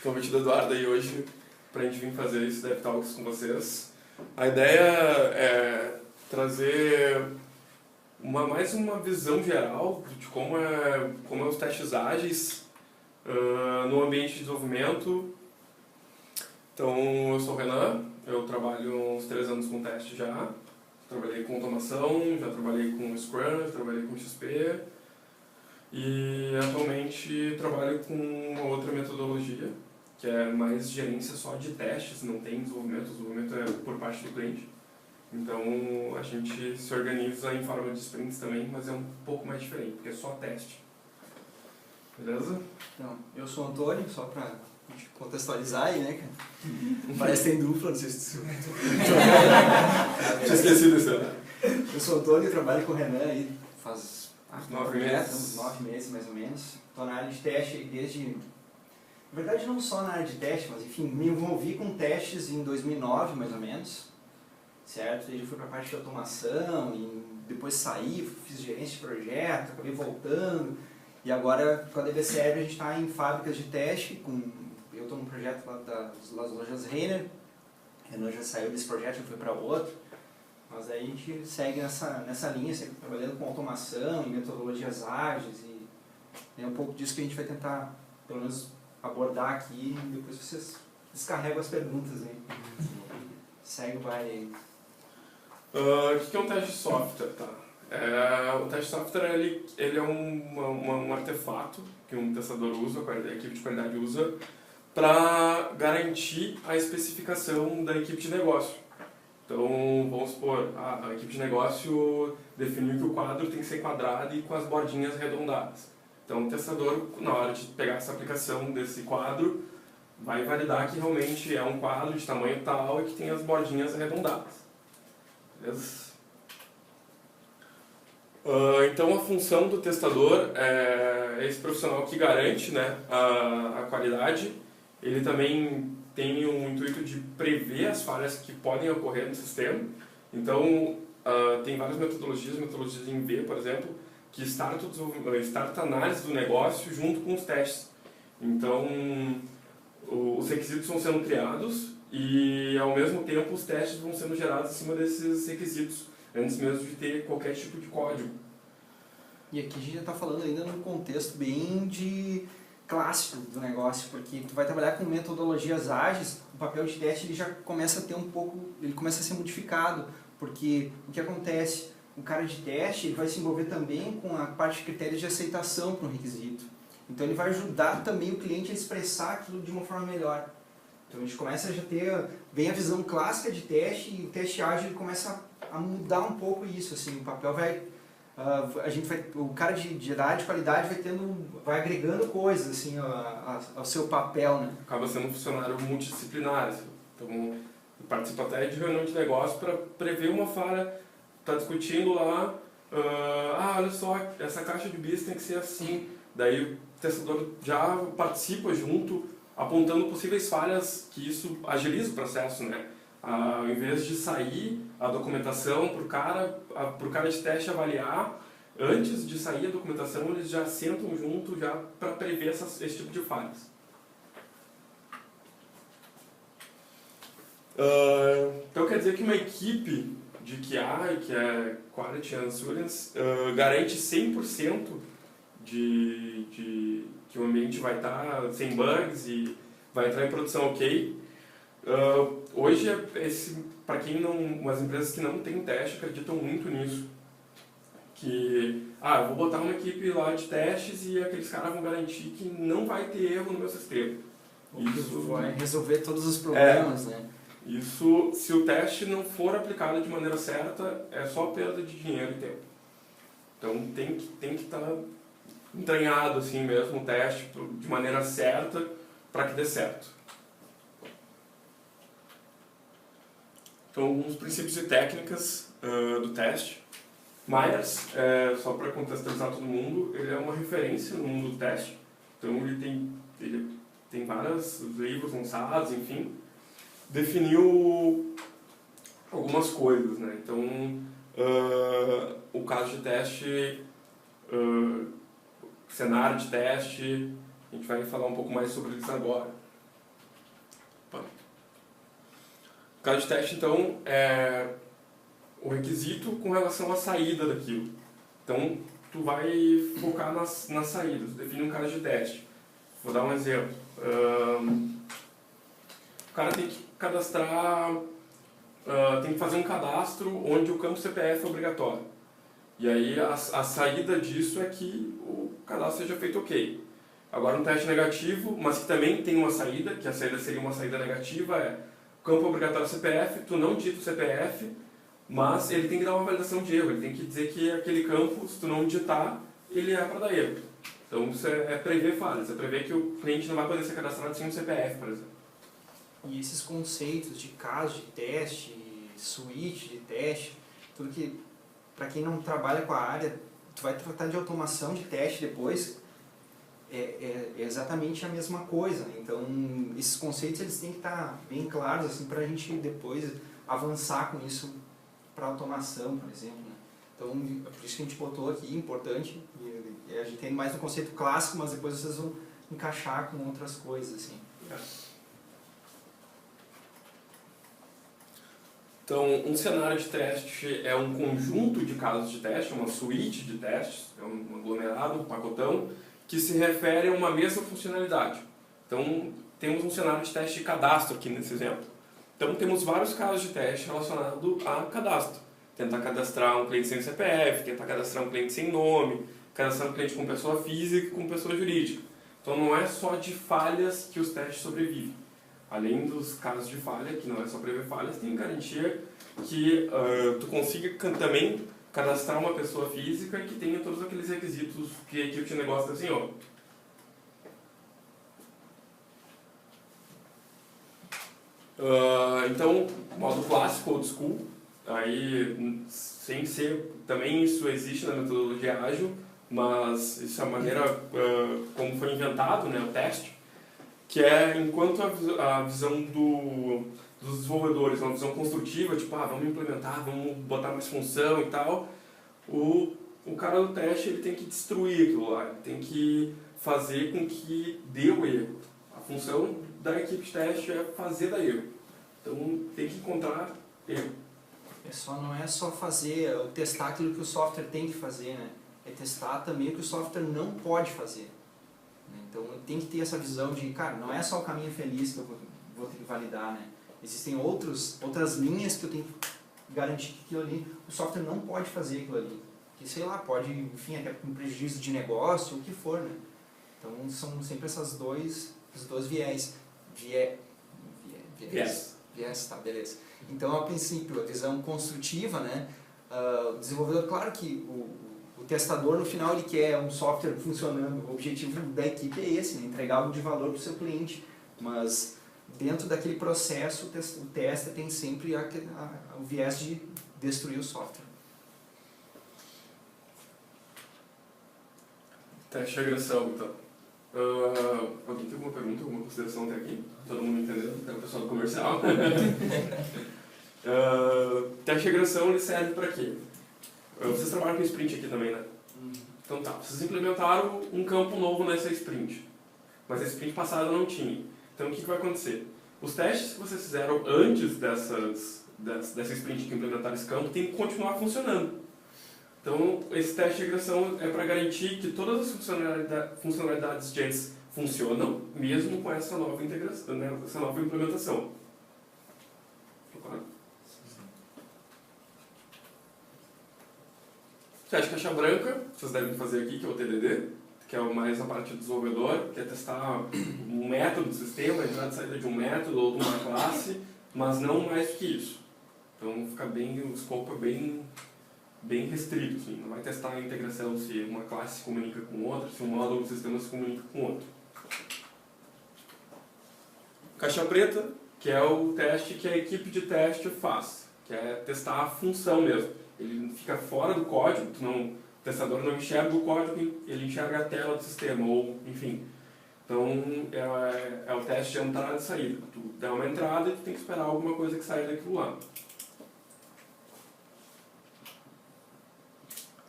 convite do Eduardo aí hoje para a gente vir fazer esse DevTalks com vocês. A ideia é trazer mais uma visão geral de como é os testes ágeis no ambiente de desenvolvimento. Então, eu sou o Renan, eu trabalho uns 3 anos com teste já. Trabalhei com automação, já trabalhei com Scrum, já trabalhei com XP. E atualmente trabalho com uma outra metodologia, que é mais gerência só de testes, não tem desenvolvimento, o desenvolvimento é por parte do cliente. Então a gente se organiza em forma de sprints também, mas é um pouco mais diferente, porque é só teste. Beleza? Então, eu sou o Antônio, só pra gente contextualizar aí, né, cara? Parece que tem dupla, não sei se tu... Tinha esquecido isso, né? Eu sou o Antônio, trabalho com o Renan aí faz 9 meses. Uns 9 meses mais ou menos. Estou na área de teste desde... Na verdade não só na área de teste, mas enfim, me envolvi com testes em 2009 mais ou menos. Certo? Daí eu fui para a parte de automação, e depois saí, fiz gerência de projeto, acabei voltando. E agora com a DBCR a gente está em fábricas de teste, eu estou num projeto lá das lojas Renner. Renan já saiu desse projeto e foi para outro. Mas aí a gente segue nessa linha, sempre trabalhando com automação e metodologias ágeis, e é um pouco disso que a gente vai tentar, pelo menos, abordar aqui, e depois vocês descarregam as perguntas aí. Segue o baile aí. O que é um teste de software? Tá? O teste de software ele é um artefato que um testador usa, a equipe de qualidade usa, para garantir a especificação da equipe de negócio. Então, vamos supor, a equipe de negócio definiu que o quadro tem que ser quadrado e com as bordinhas arredondadas. Então, o testador, na hora de pegar essa aplicação desse quadro, vai validar que realmente é um quadro de tamanho tal e que tem as bordinhas arredondadas. Beleza? Então, a função do testador é esse profissional que garante, né, a qualidade. Ele também tem o intuito de prever as falhas que podem ocorrer no sistema. Então, tem várias metodologias em V, por exemplo, que starta a análise do negócio junto com os testes. Então, os requisitos vão sendo criados e, ao mesmo tempo, os testes vão sendo gerados em cima desses requisitos, antes mesmo de ter qualquer tipo de código. E aqui a gente já está falando ainda num contexto bem clássico do negócio, porque tu vai trabalhar com metodologias ágeis, o papel de teste ele já começa a ter ele começa a ser modificado, porque o que acontece, o cara de teste ele vai se envolver também com a parte de critérios de aceitação para um requisito. Então ele vai ajudar também o cliente a expressar aquilo de uma forma melhor. Então a gente começa a já ter bem a visão clássica de teste, e o teste ágil ele começa a mudar um pouco isso, assim, o papel vai o cara de área de qualidade vai agregando coisas assim ao seu papel, né? Acaba sendo um funcionário multidisciplinar, assim. Então participa até de reunião de negócio para prever uma falha, está discutindo lá, olha só, essa caixa de bis tem que ser assim, daí o testador já participa junto, apontando possíveis falhas, que isso agiliza o processo, né? Ao invés de sair a documentação para o cara de teste avaliar, antes de sair a documentação, eles já sentam junto já para prever esse tipo de falhas. Então quer dizer que uma equipe de QA, que é Quality Assurance, garante 100% de que o ambiente vai estar sem bugs e vai entrar em produção ok. Hoje, para umas empresas que não têm teste acreditam muito nisso. Que, eu vou botar uma equipe lá de testes e aqueles caras vão garantir que não vai ter erro no meu sistema. Isso vai resolver todos os problemas, né? Isso, se o teste não for aplicado de maneira certa, é só perda de dinheiro e tempo. Então tem que estar entranhado assim mesmo o teste de maneira certa para que dê certo. Então, alguns princípios e técnicas do teste. Myers, só para contextualizar todo mundo, ele é uma referência no mundo do teste. Então, ele tem vários livros lançados, enfim. Definiu algumas coisas, né? Então, o caso de teste, cenário de teste, a gente vai falar um pouco mais sobre isso agora. O caso de teste, então, é o requisito com relação à saída daquilo. Então, tu vai focar nas saídas, define um caso de teste. Vou dar um exemplo. O cara tem que cadastrar, tem que fazer um cadastro onde o campo CPF é obrigatório. E aí a saída disso é que o cadastro seja feito ok. Agora um teste negativo, mas que também tem uma saída, que a saída seria uma saída negativa, é o campo obrigatório CPF, tu não digita o CPF, mas ele tem que dar uma validação de erro, ele tem que dizer que aquele campo, se tu não digitar, ele é para dar erro. Então isso é prever falhas, é prever que o cliente não vai poder ser cadastrado sem um CPF, por exemplo. E esses conceitos de caso de teste, suíte de teste, tudo que, para quem não trabalha com a área, tu vai tratar de automação de teste depois, é exatamente a mesma coisa. Então, esses conceitos eles têm que estar bem claros assim, para a gente depois avançar com isso para automação, por exemplo. Né? Então, por isso que a gente botou aqui, importante, e a gente tem mais um conceito clássico, mas depois vocês vão encaixar com outras coisas. Assim. Então, um cenário de teste é um conjunto de casos de teste, uma suíte de testes, é um aglomerado, um pacotão, que se refere a uma mesma funcionalidade. Então, temos um cenário de teste de cadastro aqui nesse exemplo. Então, temos vários casos de teste relacionados a cadastro. Tentar cadastrar um cliente sem CPF, tentar cadastrar um cliente sem nome, cadastrar um cliente com pessoa física e com pessoa jurídica. Então, não é só de falhas que os testes sobrevivem. Além dos casos de falha, que não é só prever falhas, tem garantia que tu consiga também cadastrar uma pessoa física e que tenha todos aqueles requisitos que a equipe de negócio desenhou. Então, modo clássico, old school, aí sem ser, também isso existe na metodologia ágil, mas isso é a maneira como foi inventado, né, o teste, que é enquanto a visão dos desenvolvedores, uma visão construtiva, tipo, vamos implementar, vamos botar mais função e tal, o cara do teste ele tem que destruir aquilo lá, ele tem que fazer com que dê o erro. A função da equipe de teste é fazer dar erro. Então tem que encontrar erro. Não é só fazer, testar aquilo que o software tem que fazer, né? É testar também o que o software não pode fazer. Então tem que ter essa visão de, cara, não é só o caminho feliz que eu vou ter que validar, né? Existem outras linhas que eu tenho que garantir que aquilo ali, o software não pode fazer aquilo ali. Que sei lá, pode, enfim, até com prejuízo de negócio, o que for, né? Então são sempre esses dois viés. Viés, tá, beleza. Então, a princípio, a visão construtiva, né? O desenvolvedor, claro que o testador, no final, ele quer um software funcionando. O objetivo da equipe é esse, né? Entregar algo de valor para o seu cliente. Mas, dentro daquele processo, o tester tem sempre o viés de destruir o software. Teste de regressão, então. Alguém tem alguma pergunta, alguma consideração até aqui? Todo mundo entendeu? Até o pessoal do comercial. Teste de regressão ele serve para quê? Vocês trabalham com sprint aqui também, né? Então tá, vocês implementaram um campo novo nessa sprint, mas a sprint passada não tinha. Então o que vai acontecer? Os testes que vocês fizeram antes dessa sprint que implementaram esse campo tem que continuar funcionando. Então, esse teste de regressão é para garantir que todas as funcionalidades de antes funcionam, mesmo com essa nova integração, né, essa nova implementação. Claro? Teste de caixa branca, vocês devem fazer aqui, que é o TDD, que é mais a parte do desenvolvedor, que é testar um método do sistema, a entrada e saída de um método ou de uma classe, mas não mais que isso. Então, fica o escopo é bem restrito, assim. Não vai testar a integração se uma classe se comunica com outra, se um módulo do sistema se comunica com outro. Caixa preta, que é o teste que a equipe de teste faz, que é testar a função mesmo. Ele fica fora do código, o testador não enxerga o código, ele enxerga a tela do sistema, ou enfim. Então é o teste de entrada e saída. Tu dá uma entrada e tu tem que esperar alguma coisa que saia daquilo lá.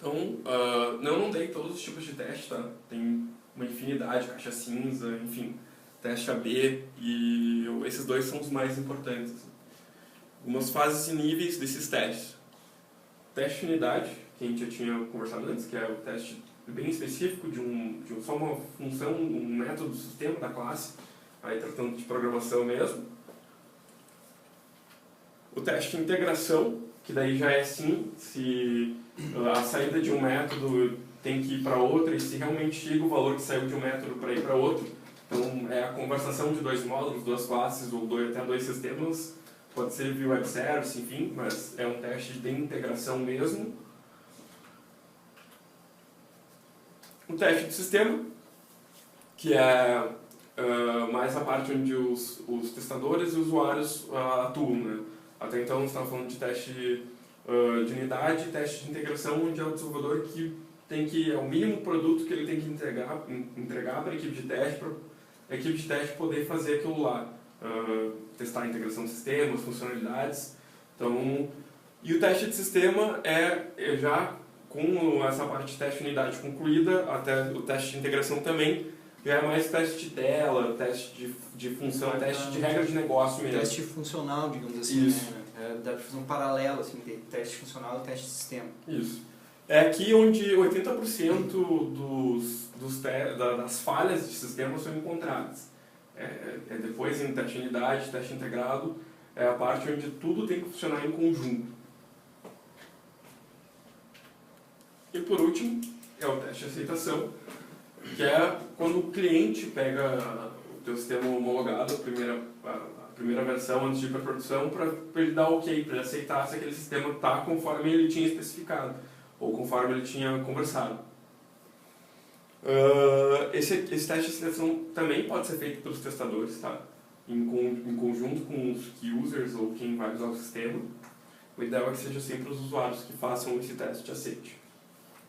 Então, não dei todos os tipos de teste, tá? Tem uma infinidade, caixa cinza, enfim, teste AB, e esses dois são os mais importantes. algumas fases e níveis desses testes. Teste de unidade, que a gente já tinha conversado antes, que é o teste bem específico de só uma função, um método do sistema da classe, aí tratando de programação mesmo. O teste de integração, que daí já é sim, se a saída de um método tem que ir para outro e se realmente chega o valor que saiu de um método para ir para outro. Então é a conversação de dois módulos, duas classes ou até dois sistemas, pode ser via web service, enfim, mas é um teste de integração mesmo. O teste de sistema, que é mais a parte onde os testadores e usuários atuam, né? Até então, você estava falando de teste de unidade, teste de integração, onde é o desenvolvedor que é o mínimo produto que ele tem que entregar para a equipe de teste, para a equipe de teste poder fazer aquilo lá. Testar a integração de sistemas, funcionalidades. Então, e o teste de sistema é já com essa parte de teste de unidade concluída, até o teste de integração também, já é mais teste de tela, teste de função, teste de regra de negócio mesmo. Teste funcional, digamos assim, isso. Né? Dá para fazer um paralelo, assim, de teste funcional e teste de sistema. Isso. É aqui onde 80% das falhas de sistema são encontradas. Depois em teste de unidade, teste integrado, é a parte onde tudo tem que funcionar em conjunto. E por último, é o teste de aceitação, que é quando o cliente pega o teu sistema homologado, a primeira versão antes de ir para a produção, para ele dar ok, para ele aceitar se aquele sistema está conforme ele tinha especificado, ou conforme ele tinha conversado. Esse teste de aceitação também pode ser feito pelos testadores, tá? Em conjunto com os key users ou quem vai usar o sistema. O ideal é que seja sempre os usuários que façam esse teste de aceite.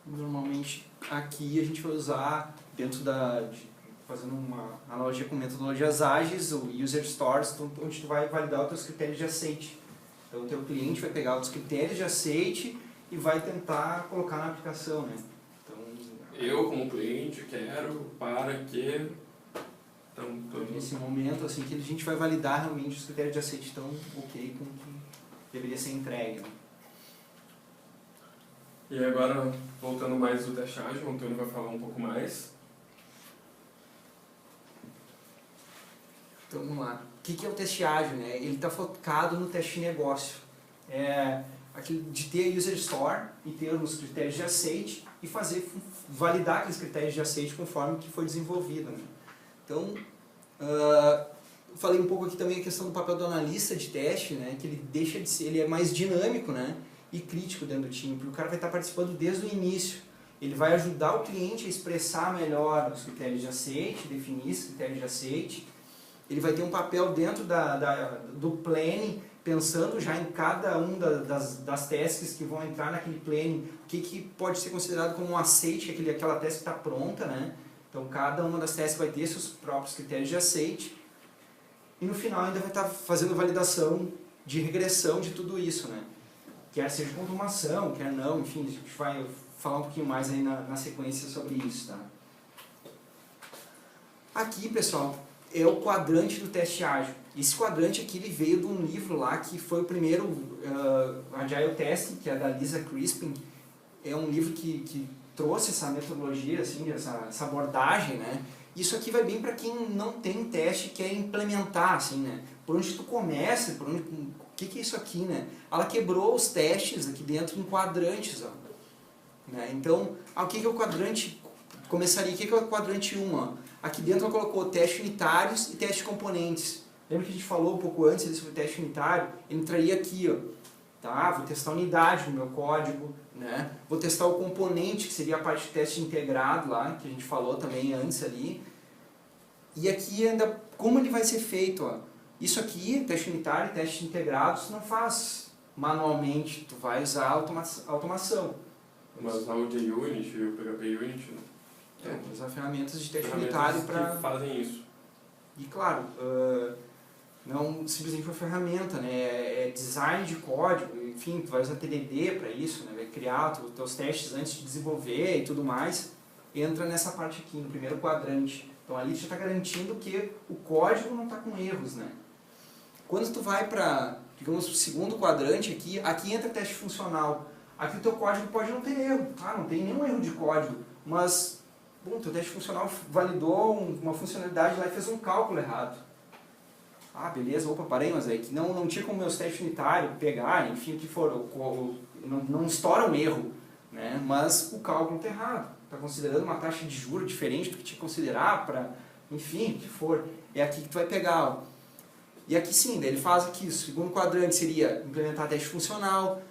Normalmente aqui a gente vai usar, fazendo uma analogia com metodologias ágeis, o User Stories, onde tu vai validar os teus critérios de aceite. Então o teu cliente vai pegar os critérios de aceite e vai tentar colocar na aplicação, né? Então, eu como cliente quero para que... Então, nesse momento assim que a gente vai validar realmente os critérios de aceite estão ok com o que deveria ser entregue. Né? E agora, voltando mais do teste ágil, o Antônio vai falar um pouco mais. Então vamos lá. O que é o teste ágil? Né? Ele está focado no teste de negócio. Aquilo de ter user store e ter os critérios de aceite e validar aqueles critérios de aceite conforme que foi desenvolvido. Né? Então, falei um pouco aqui também a questão do papel do analista de teste, né? Que ele deixa de ser, ele é mais dinâmico, né? E crítico dentro do time, porque o cara vai estar participando desde o início. Ele vai ajudar o cliente a expressar melhor os critérios de aceite, definir esses critérios de aceite. Ele vai ter um papel dentro do planning, pensando já em cada um das tasks que vão entrar naquele planning, o que pode ser considerado como um aceite, aquela task que está pronta, né? Então cada uma das tasks vai ter seus próprios critérios de aceite. E no final ainda vai estar fazendo validação de regressão de tudo isso, né? Quer seja com automação, quer não, enfim, a gente vai falar um pouquinho mais aí na sequência sobre isso, tá? Aqui, pessoal, é o quadrante do teste ágil. Esse quadrante aqui ele veio de um livro lá que foi o primeiro Agile Testing, que é da Lisa Crispin. É um livro que trouxe essa metodologia, assim, essa abordagem, né? Isso aqui vai bem para quem não tem teste e quer implementar, assim, né? Por onde tu começa, o que é isso aqui, né? Ela quebrou os testes aqui dentro em quadrantes, ó. Né? Então, o que é o quadrante? Começaria, o que é o quadrante 1, ó? Aqui dentro ela colocou testes unitários e testes de componentes. Lembra que a gente falou um pouco antes sobre o teste unitário? Ele entraria aqui, ó. Tá? Vou testar a unidade no meu código, né? Vou testar o componente, que seria a parte de teste integrado lá, que a gente falou também antes ali. E aqui ainda, como ele vai ser feito, ó? Isso aqui, teste unitário e teste integrado, você não faz manualmente, tu vai usar automação. Vai usar o JUnit, o PHP Unit, né? Usar ferramentas de teste unitário para... que fazem isso. E claro, não simplesmente uma ferramenta, né? É design de código, enfim, tu vai usar TDD para isso, né? Vai criar os teus testes antes de desenvolver e tudo mais. Entra nessa parte aqui, no primeiro quadrante. Então ali já está garantindo que o código não está com erros, né? Quando tu vai para digamos, o segundo quadrante aqui entra teste funcional. Aqui o teu código pode não ter erro, não tem nenhum erro de código, mas o teu teste funcional validou uma funcionalidade lá e fez um cálculo errado. Beleza, parei, mas aí que não tinha como meus testes unitários pegar, enfim, o que for, não estoura um erro, né? Mas o cálculo está errado, está considerando uma taxa de juros diferente do que tinha que considerar para, enfim, o que for. É aqui que tu vai pegar, ó. E aqui sim, daí ele faz aqui, o segundo quadrante seria implementar teste funcional,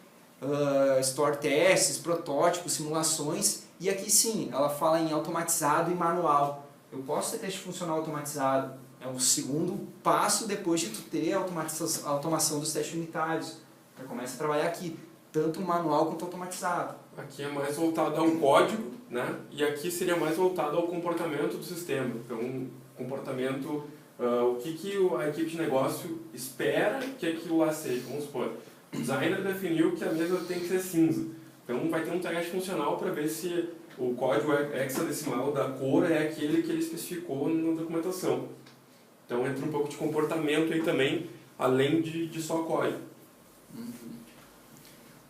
store testes, protótipos, simulações, e aqui sim, ela fala em automatizado e manual. Eu posso ter teste funcional automatizado, é o segundo passo depois de tu ter a automação dos testes unitários. Já começa a trabalhar aqui, tanto manual quanto automatizado. Aqui é mais voltado ao código, né? E aqui seria mais voltado ao comportamento do sistema. Então, comportamento, o que a equipe de negócio espera que aquilo lá seja. Vamos supor, o designer definiu que a mesa tem que ser cinza. Então, vai ter um teste funcional para ver se o código hexadecimal da cor é aquele que ele especificou na documentação. Então entra um pouco de comportamento aí também, além de só código.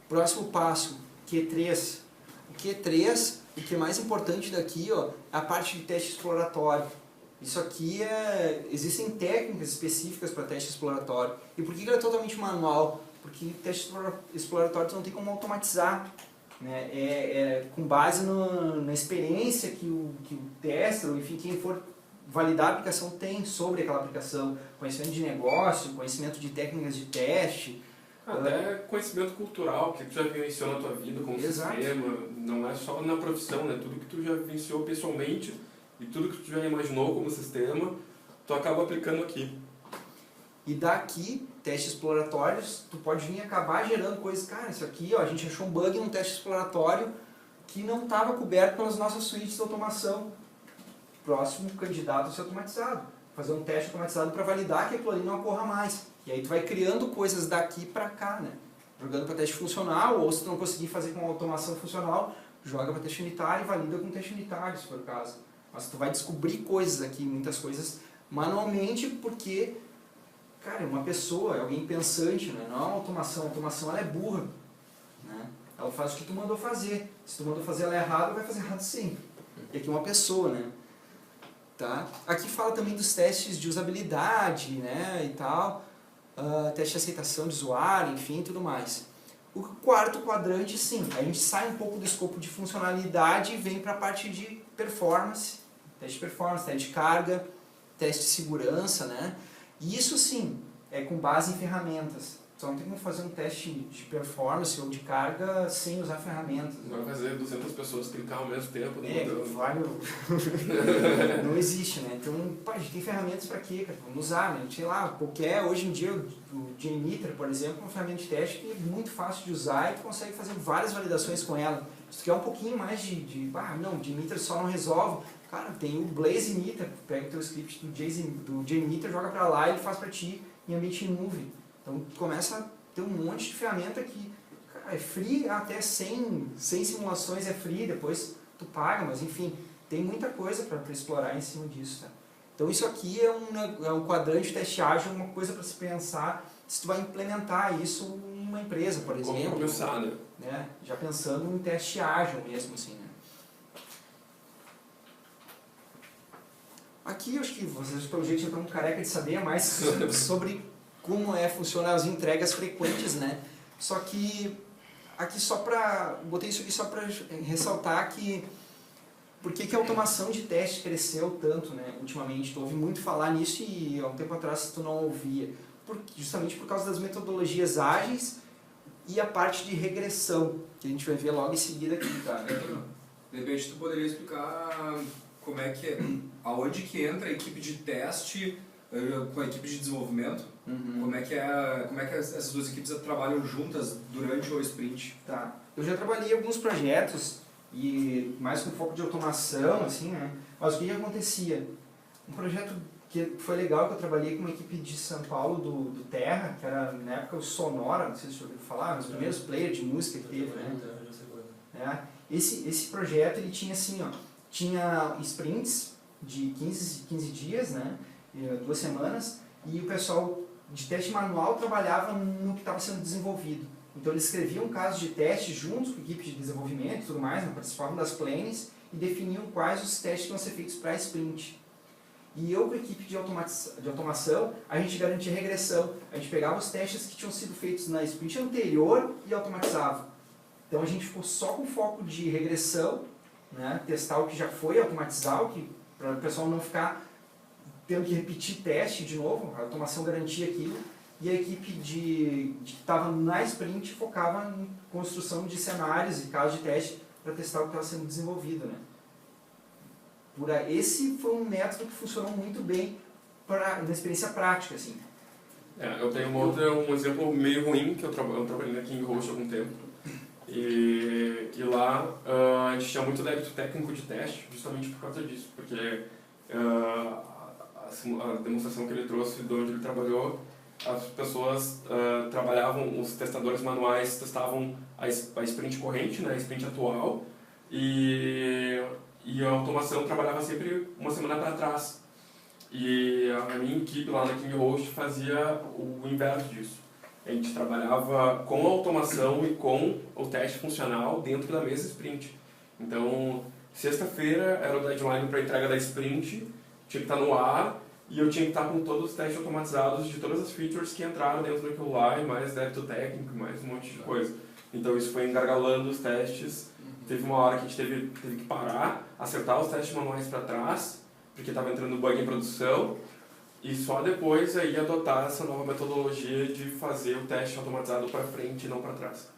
Próximo passo, Q3. O Q3, o que é mais importante daqui, é a parte de teste exploratório. Isso aqui existem técnicas específicas para teste exploratório. E por que ele é totalmente manual? Porque teste exploratório tu não tem como automatizar. Né? Com base na experiência que o tester, ou enfim, quem for validar a aplicação tem sobre aquela aplicação, conhecimento de negócio, conhecimento de técnicas de teste. Até conhecimento cultural, que tu já vivenciou na tua vida como sistema, não é só na profissão, né? Tudo que tu já vivenciou pessoalmente e tudo que tu já imaginou como sistema, tu acaba aplicando aqui. E daqui, testes exploratórios, tu pode vir acabar gerando coisas, isso aqui, a gente achou um bug num teste exploratório que não estava coberto pelas nossas suítes de automação. Próximo candidato a ser automatizado. Fazer um teste automatizado para validar que aquilo ali não ocorra mais. E aí tu vai criando coisas daqui para cá, né? Jogando para teste funcional, ou se tu não conseguir fazer com automação funcional, joga para teste unitário e valida com teste unitário, se for o caso. Mas tu vai descobrir coisas aqui, muitas coisas manualmente, porque, é uma pessoa, é alguém pensante, né? Não é uma automação. A automação ela é burra, né? Ela faz o que tu mandou fazer. Se tu mandou fazer ela errado, ela vai fazer errado sempre. E aqui é uma pessoa, né? Tá? Aqui fala também dos testes de usabilidade, né, e tal, teste de aceitação de usuário, enfim, tudo mais. O quarto quadrante, sim, a gente sai um pouco do escopo de funcionalidade e vem para a parte de performance, teste de carga, teste de segurança, né, e isso sim, é com base em ferramentas. Só não tem como fazer um teste de performance ou de carga sem usar ferramentas. Não vai fazer 200 pessoas clicar ao mesmo tempo. Não existe, né? Então, a gente tem ferramentas para quê, cara? Vamos usar, né? Sei lá, hoje em dia, o JMeter, por exemplo, é uma ferramenta de teste que é muito fácil de usar e tu consegue fazer várias validações com ela. Se tu quer um pouquinho mais não, o JMeter só não resolve. Cara, tem o BlazeMeter, pega o teu script do JMeter, joga para lá e ele faz para ti em ambiente em nuvem. Então, tu começa a ter um monte de ferramenta que é free, até sem simulações é free, depois tu paga, mas enfim, tem muita coisa para explorar em cima disso. Tá? Então, isso aqui é um quadrante de teste ágil, uma coisa para se pensar se tu vai implementar isso em uma empresa, por exemplo. Como começar, né? Já pensando em teste ágil mesmo, assim, né? Aqui, eu acho que vocês, pelo jeito, já estão careca de saber mais sobre como funcionam as entregas frequentes, né? Só que aqui botei isso aqui só para ressaltar que por que a automação de teste cresceu tanto, né? Ultimamente, tu ouve muito falar nisso e há um tempo atrás tu não ouvia. Justamente por causa das metodologias ágeis e a parte de regressão, que a gente vai ver logo em seguida aqui, tá? De repente tu poderia explicar como é que aonde que entra a equipe de teste com a equipe de desenvolvimento? Como é que essas duas equipes trabalham juntas durante o sprint? Tá. Eu já trabalhei em alguns projetos e mais com foco de automação, assim, né? Mas o que acontecia? Um projeto que foi legal, que eu trabalhei com uma equipe de São Paulo do Terra, que era na época o Sonora, não sei se você ouviu falar, os primeiros players de música que teve, né? Esse projeto ele tinha assim, tinha sprints de 15 dias, né? 2 semanas, e o pessoal de teste manual trabalhava no que estava sendo desenvolvido. Então eles escreviam casos de teste juntos com a equipe de desenvolvimento e tudo mais, né? Participavam das plannings e definiam quais os testes que iam ser feitos para a sprint. E eu com a equipe de automação, a gente garantia regressão. A gente pegava os testes que tinham sido feitos na sprint anterior e automatizava. Então a gente ficou só com foco de regressão, né? Testar o que já foi, automatizar, para o pessoal não ficar tendo que repetir teste de novo, a automação garantia aquilo. E a equipe que estava na sprint focava em construção de cenários e casos de teste para testar o que estava sendo desenvolvido, né? Esse foi um método que funcionou muito bem na experiência prática, assim. Eu tenho um exemplo meio ruim, que eu trabalhei aqui em Roche há algum tempo. E lá a gente tinha muito débito técnico de teste, justamente por causa disso. Porque a demonstração que ele trouxe de onde ele trabalhou, as pessoas trabalhavam, os testadores manuais testavam a sprint corrente, né, a sprint atual, e a automação trabalhava sempre uma semana para trás. E a minha equipe lá na King Host fazia o inverso disso. A gente trabalhava com a automação e com o teste funcional dentro da mesma sprint. Então, sexta-feira era o deadline para a entrega da sprint, tinha que estar no ar, e eu tinha que estar com todos os testes automatizados de todas as features que entraram dentro daquilo lá, e mais débito técnico, mais um monte de coisa. Então isso foi engargalando os testes. Teve uma hora que a gente teve que parar, acertar os testes manuais para trás, porque estava entrando bug em produção, e só depois aí adotar essa nova metodologia de fazer o teste automatizado para frente e não para trás.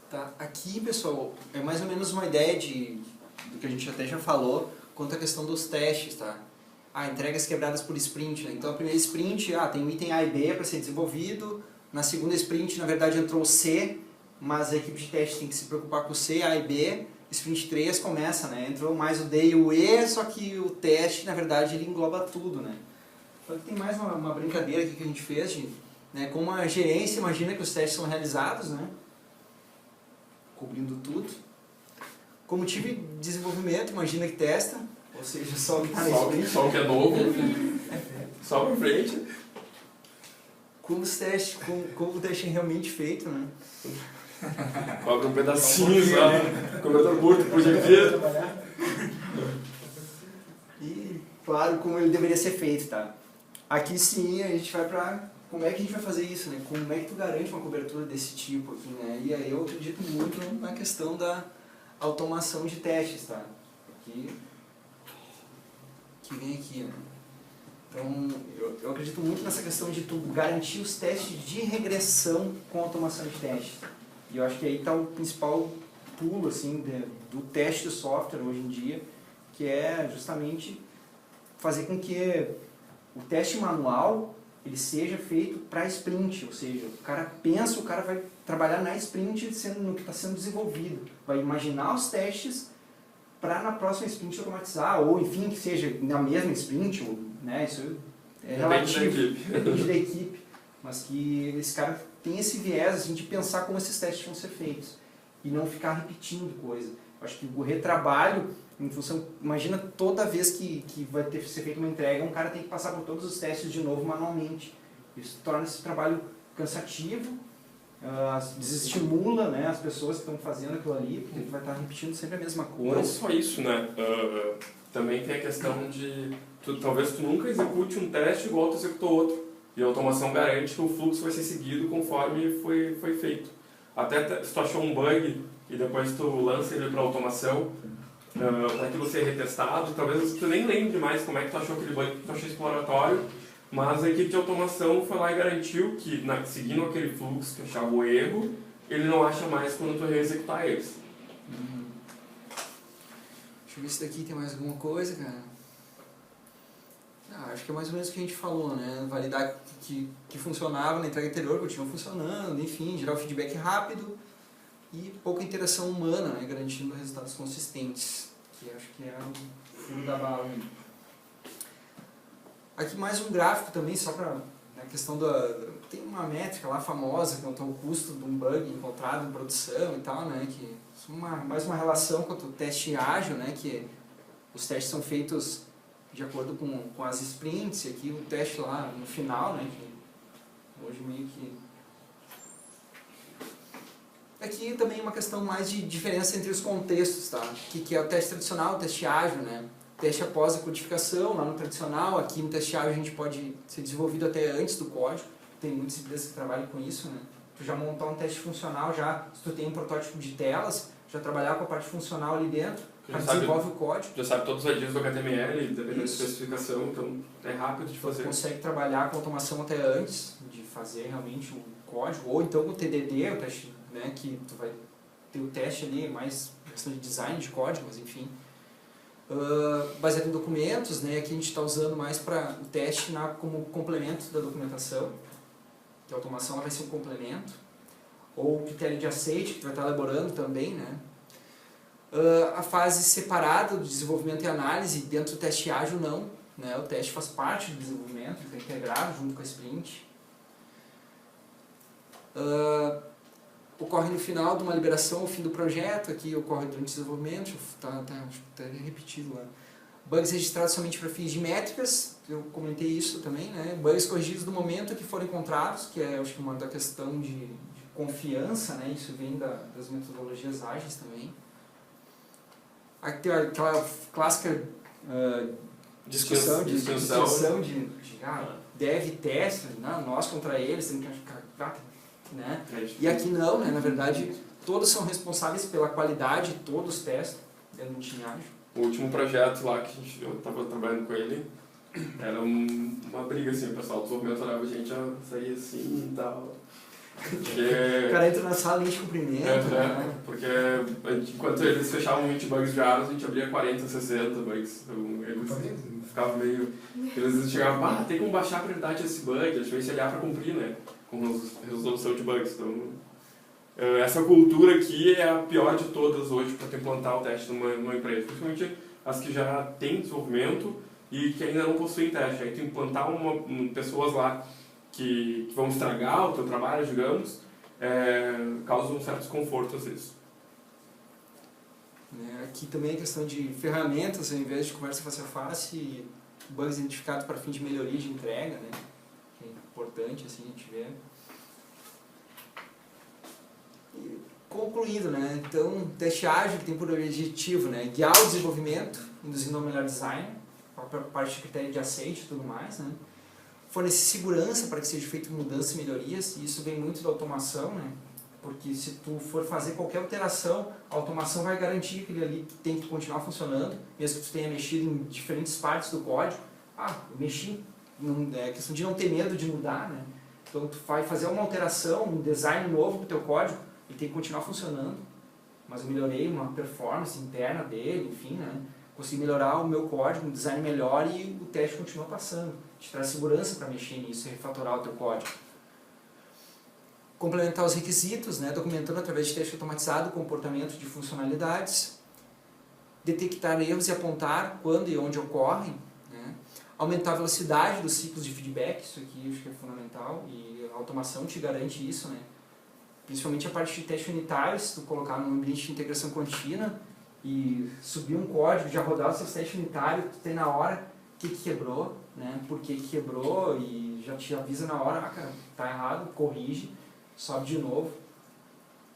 Tá, aqui, pessoal, é mais ou menos uma ideia do que a gente até já falou quanto à questão dos testes, tá? Entregas quebradas por sprint, né? Então a primeira sprint, tem o item A e B para ser desenvolvido, na segunda sprint, na verdade, entrou o C, mas a equipe de teste tem que se preocupar com o C, A e B. Sprint 3 começa, né? Entrou mais o D e o E, só que o teste, na verdade, ele engloba tudo, né? Então tem mais uma brincadeira aqui que a gente fez, né? Como a gerência imagina que os testes são realizados, né? Cobrindo tudo. Como time de desenvolvimento imagina que testa, ou seja, só o que está na sprint. Só o que é novo, só para frente. Como o teste é realmente feito, né? Cobra um pedacinho só, cobertor curto por dia. E, claro, como ele deveria ser feito, tá? Aqui sim a gente vai pra como é que a gente vai fazer isso, né? Como é que tu garante uma cobertura desse tipo aqui, né? E aí eu acredito muito na questão da automação de testes, tá? Que vem aqui, né? Então, eu acredito muito nessa questão de tu garantir os testes de regressão com automação de testes. E eu acho que aí está o principal pulo assim, do teste de software hoje em dia, que é justamente fazer com que o teste manual ele seja feito para sprint, ou seja, o cara pensa, o cara vai trabalhar na sprint no que está sendo desenvolvido, vai imaginar os testes para na próxima sprint automatizar, ou enfim, que seja na mesma sprint, ou, né, isso é relativo, depende da equipe, mas que esse cara tem esse viés assim, de pensar como esses testes vão ser feitos e não ficar repetindo coisa. Eu acho que o retrabalho, em função, imagina toda vez que vai ter que ser feita uma entrega, um cara tem que passar por todos os testes de novo manualmente. Isso torna esse trabalho cansativo, desestimula, né, as pessoas que estão fazendo aquilo ali, porque tu vai estar repetindo sempre a mesma coisa. Não só isso, né? Também tem a questão de talvez tu nunca execute um teste igual tu executou outro. E a automação garante que o fluxo vai ser seguido conforme foi feito. Até se tu achou um bug e depois tu lança ele para automação, para aquilo ser retestado, talvez tu nem lembre mais como é que tu achou aquele bug, que tu achou exploratório, mas a equipe de automação foi lá e garantiu que, seguindo aquele fluxo que achava o erro, ele não acha mais quando tu reexecutar eles. Deixa eu ver se daqui tem mais alguma coisa, cara. Acho que é mais ou menos o que a gente falou, né? Validar que funcionava na entrega anterior, continua funcionando, enfim, gerar o feedback rápido e pouca interação humana, né? Garantindo resultados consistentes, que acho que é o fundo da bala. Aqui mais um gráfico também, só para a questão tem uma métrica lá famosa quanto ao custo de um bug encontrado em produção e tal, né? Que mais uma relação quanto ao teste ágil, né? Que os testes são feitos de acordo com as sprints, e aqui o teste lá no final, né, que hoje meio que... Aqui também uma questão mais de diferença entre os contextos, tá? Que é o teste tradicional, o teste ágil, né? Teste após a codificação, lá no tradicional, aqui no teste ágil a gente pode ser desenvolvido até antes do código, tem muitas empresas que trabalham com isso, né? Tu já montar um teste funcional, se tu tem um protótipo de telas, já trabalhar com a parte funcional ali dentro, já desenvolve o código. Já sabe todos os IDs do HTML, dependendo da especificação, então é rápido de fazer. Tu consegue trabalhar com automação até antes de fazer realmente o código, ou então o TDD, o teste, né, que tu vai ter o teste ali, mais questão de design de código, mas enfim. Baseado em documentos, né, aqui a gente está usando mais para o teste como complemento da documentação, que a automação ela vai ser um complemento, ou o critério de aceite, que tu vai estar elaborando também, né. A fase separada do desenvolvimento e análise, dentro do teste ágil não, né, o teste faz parte do desenvolvimento, está integrado junto com a sprint. Ocorre no final de uma liberação, o fim do projeto, aqui ocorre durante o desenvolvimento, está repetido lá. Bugs registrados somente para fins de métricas, eu comentei isso também, né? Bugs corrigidos no momento que foram encontrados, que é, acho que uma da questão de confiança, né? Isso vem das metodologias ágeis também. Aqui tem aquela clássica discussão de dev e teste, nós contra eles, tem que né? E aqui não, né? Na verdade, todos são responsáveis pela qualidade de todos os testes dentro do time ágil. O último projeto lá que eu estava trabalhando com ele, era uma briga, assim, o pessoal do desenvolvimento olhava a gente a sair assim e tal. Porque... O cara entra na sala e a gente cumprimenta. Né? Porque enquanto eles fechavam 20 bugs diários, a gente abria 40, 60 bugs. Então eles ficavam meio... Eles às vezes chegavam, tem como baixar a prioridade desse bug, a gente vai se olhar para cumprir, né? Com resolução de bugs. Então, essa cultura aqui é a pior de todas hoje para implantar o teste numa empresa. Principalmente as que já têm desenvolvimento e que ainda não possuem teste. Aí tu implantar pessoas lá que vão estragar o teu trabalho, digamos, causa um certo desconforto às vezes. Aqui também a questão de ferramentas, ao invés de conversa face a face, bugs identificados para fim de melhoria de entrega, né? Que é importante assim, a gente ver. E, concluindo, né? Então, o teste ágil que tem por objetivo, né? Guiar o desenvolvimento, induzindo ao melhor design, a parte de critério de aceite e tudo mais, né? Fornecer segurança para que seja feita mudanças e melhorias, e isso vem muito da automação, né? Porque se tu for fazer qualquer alteração, a automação vai garantir que ele ali tem que continuar funcionando, mesmo que tu tenha mexido em diferentes partes do código. Eu mexi, é questão de não ter medo de mudar, né? Então tu vai fazer uma alteração, um design novo para o teu código, ele tem que continuar funcionando, mas eu melhorei uma performance interna dele, enfim, né? Consegui melhorar o meu código, um design melhor e o teste continua passando. Te traz segurança para mexer nisso e refatorar o teu código. Complementar os requisitos, né, documentando através de teste automatizado o comportamento de funcionalidades. Detectar erros e apontar quando e onde ocorrem. Né. Aumentar a velocidade dos ciclos de feedback, isso aqui acho que é fundamental, e a automação te garante isso, né. Principalmente a parte de teste unitário, se tu colocar num ambiente de integração contínua e subir um código, já rodar os seus testes unitários, tu tem na hora o que quebrou, né, por que quebrou, e já te avisa na hora, cara, tá errado, corrige, sobe de novo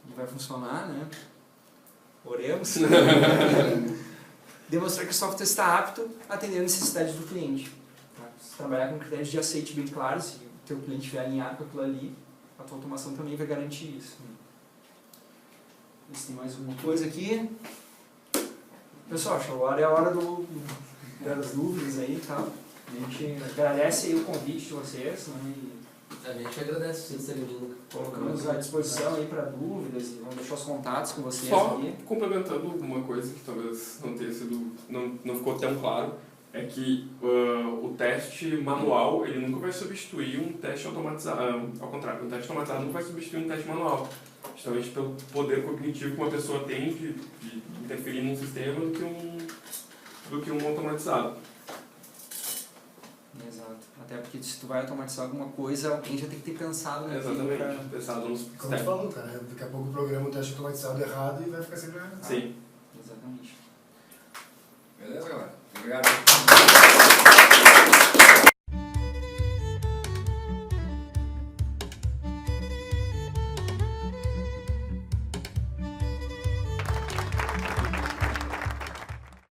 e vai funcionar, né? Oremos. Demonstrar que o software está apto a atender a necessidade do cliente. Tá? Se trabalhar com critérios de aceite bem claros, e o teu cliente estiver alinhado com aquilo ali, a tua automação também vai garantir isso. Né? Se tem mais alguma coisa aqui. Pessoal, acho que agora é a hora das dúvidas aí, tá? A gente agradece aí o convite de vocês, né? A gente agradece vocês terem vindo. Colocamos à disposição aí para dúvidas e vamos deixar os contatos com vocês. Só aqui. Complementando uma coisa que talvez não tenha sido, não ficou tão claro, é que o teste manual ele nunca vai substituir um teste automatizado. Ao contrário, um teste automatizado não vai substituir um teste manual. Justamente pelo poder cognitivo que uma pessoa tem de interferir num sistema do que um automatizado. Exato. Até porque se tu vai automatizar alguma coisa, alguém já tem que ter pensado naquilo. Exatamente. Pensado nos Como tu falou, cara, daqui a pouco o programa o teste automatizado errado e vai ficar sempre errado. Sim. Exatamente. Beleza, galera? Obrigado.